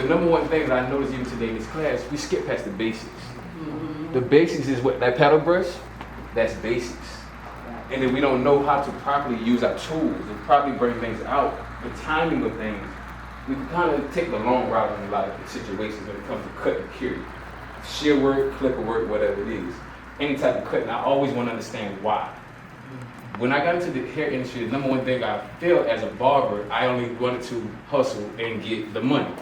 the number one thing that I noticed even today in this class, we skip past the basics. The basics is what, that paddle brush, that's basics. And then we don't know how to properly use our tools and properly bring things out, the timing of things. We can kind of take the long route in a lot of situations when it comes to cut and cure. Shear work, clipper work, whatever it is. Any type of cutting, I always want to understand why. When I got into the hair industry, the number one thing I felt as a barber, I only wanted to hustle and get the money.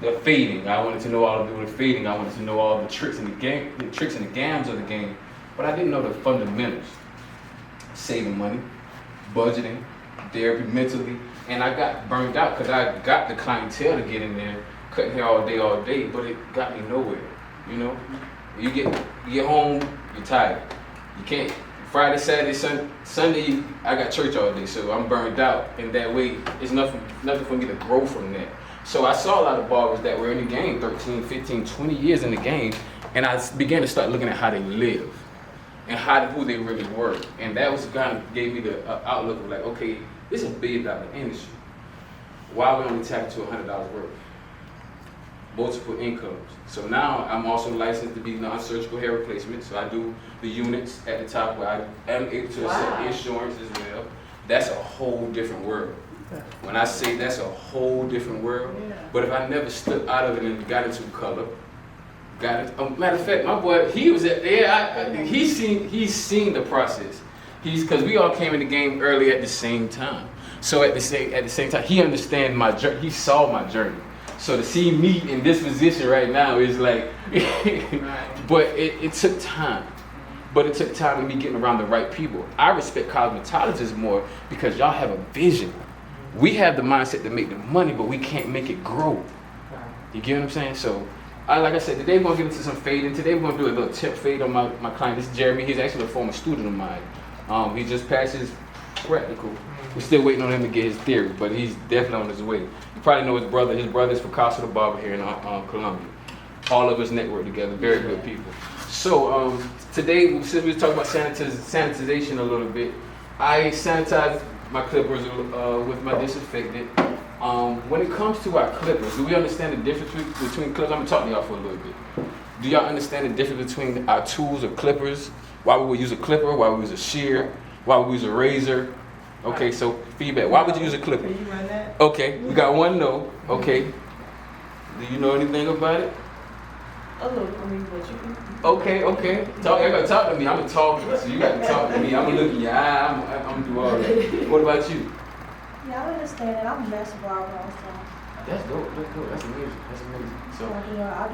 The fading, I wanted to know all to do with fading. I wanted to know all the tricks and the game, the tricks and the gams of the game, but I didn't know the fundamentals. Saving money, budgeting, therapy mentally, and I got burned out because I got the clientele to get in there, cutting hair all day, but it got me nowhere. You know, you get home, you're tired. You can't. Friday, Saturday, Sunday, I got church all day, so I'm burned out. And that way, it's nothing for me to grow from that. So I saw a lot of barbers that were in the game 13, 15, 20 years in the game, and I began to start looking at how they live and who they really were. And that was kind of gave me the outlook of like, okay, this is a $1 billion industry. Why are we only tapping to $100 worth? Multiple incomes. So now I'm also licensed to be non-surgical hair replacement. So I do the units at the top where I am able to accept insurance as well. That's a whole different world. When I say that's a whole different world, but if I never stepped out of it and got into color, matter of fact, my boy, he was at there. He's seen the process. Because we all came in the game early at the same time. So at the same time, he understands my journey. He saw my journey. So to see me in this position right now is like, but it took time. But it took time in me getting around the right people. I respect cosmetologists more because y'all have a vision. We have the mindset to make the money, but we can't make it grow. You get what I'm saying? So, like I said, today we're going to get into some fading. Today we're going to do a little tip fade on my client. This is Jeremy. He's actually a former student of mine. He just passed his practical. We're still waiting on him to get his theory, but he's definitely on his way. You probably know his brother. His brother is Picasso the barber here in Columbia. All of us network together. Very good people. So today, since we were talking about sanitization a little bit, I sanitize my clippers with my disinfectant. When it comes to our clippers, do we understand the difference between clippers? I'm gonna talk to y'all for a little bit. Do y'all understand the difference between our tools of clippers? Why we would use a clipper? Why we use a shear? Why we use a razor? Okay, so feedback. Why would you use a clipper? Can you run that? Okay, we got one no. Okay. Do you know anything about it? A little, I mean, but you can. Okay. You gotta talk to me. I'm a talker, so you gotta talk to me. I'm gonna look in your eye. I'm gonna do all that. What about you? Yeah, I understand it. I'm a master barber also. That's dope. That's amazing. So I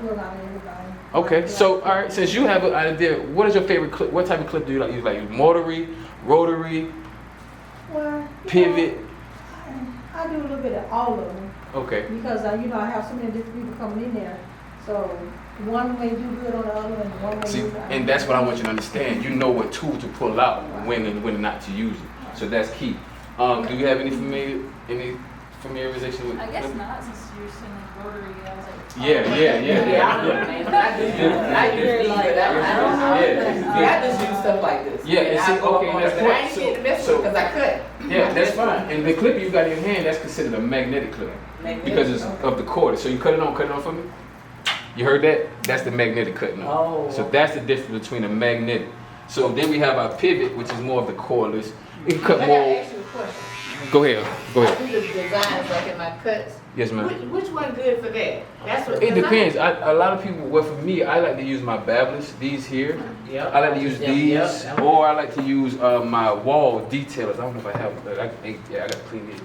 do a lot of everybody. okay. So all right. Since you have an idea, what is your favorite clip? What type of clip do you like? You like mortary, rotary, Well, pivot? I do a little bit of all of them. Okay. Because I have so many different people coming in there. So one may do good on the other and one may See, do bad. and that's what I want you to understand. You know what tool to pull out, when not to use it. So that's key. Do you have any familiarization with? I guess not, since you're saying like rotary. I was like, I just use stuff like this. Yeah, and see, okay, and that's I ain't getting the best because I cut. Yeah, that's fine. And the clip you got in your hand, that's considered a magnetic clip because it's of the cord. So you cut it on for me. You heard that? That's the magnetic cutting on. Oh. So that's the difference between a magnetic. So then we have our pivot, which is more of the cordless. You can cut I more. gotta ask you a question. Go ahead. I do the designs like in my cuts. Yes, ma'am. Which one good for that? That's what. It depends. A lot of people, well, for me, I like to use my babblers, these here. Yep. I like to use these, or I like to use my wall detailers. I don't know if I have, I got to clean it.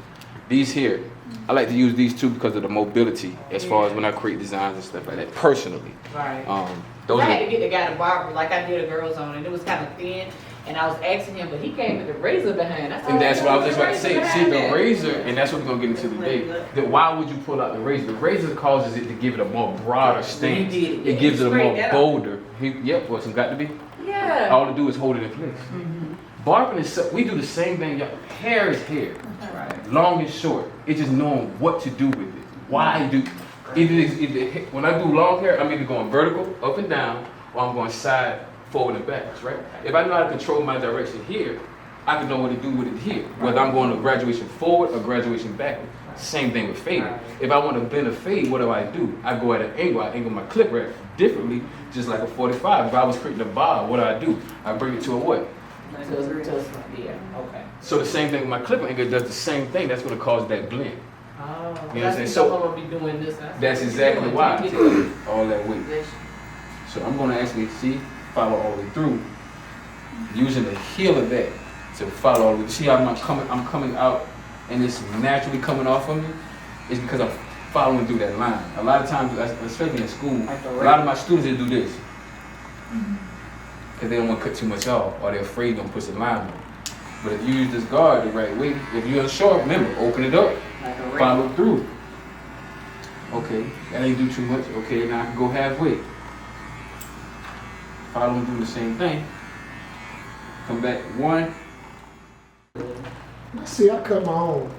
These here, I like to use these too because of the mobility as far as when I create designs and stuff like that, personally. Right. Those I had to get the guy to barber like I did a girl's on, and it was kind of thin. And I was asking him, but he came with the razor behind. I said, and that's what I was just about to say. See, the behind razor, and that's what we're going to get into today. Then why would you pull out the razor? The razor causes it to give it a more broader stance. It gives it a more bolder. Yep, what's it got to be? Yeah. All to do is hold it in place. Barbering is, we do the same thing. Hair is hair. Right. Long and short. It's just knowing what to do with it. Why do, when I do long hair, I'm either going vertical, up and down, or I'm going side, forward and backwards, right? If I know how to control my direction here, I can know what to do with it here. Whether I'm going to graduation forward or graduation backward. Same thing with fade. If I want to bend a fade, what do? I go at an angle. I angle my clip rack differently, just like a 45. If I was creating a bar, what do? I bring it to a what? Yeah, okay. So the same thing with my clip angle does the same thing. That's going to cause that blend. Oh, You know what I'm that's saying? because So- I'm gonna be doing this. That's exactly why. All that weight. So I'm going to actually follow all the way through, using the heel of that to follow all the way. See how I'm coming out and it's naturally coming off of me? It's because I'm following through that line. A lot of times, especially in school, a lot of my students, they do this. Because they don't want to cut too much off, or they're afraid you're going to push the line on. But if you use this guard the right way, if you're unsure, remember, open it up, follow through. Okay, that ain't do too much. Okay, now I can go halfway. Follow them through the same thing. Come back one. See, I cut my own,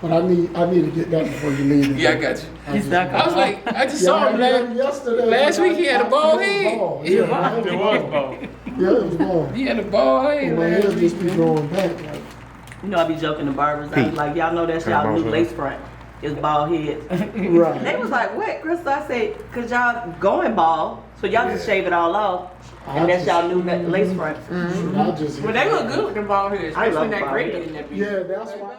but I need to get that before you leave. Yeah, I got you. I was like, I just Yeah, saw him yesterday. last week. He had a bald head. Yeah, Yeah, it was bald. Yeah, it was bald. he had a bald head My last hair just week. be growing back. Like, You know, I be joking to barbers. I be like, y'all know that's y'all new lace front. It's bald head. right. They was like, what, Crystal? I said, cause y'all going bald, so y'all just shave it all off, and that's y'all new lace front. I just. Well, they look good with the bald head, I especially love that bald gradient head. in that piece. Yeah, that's why.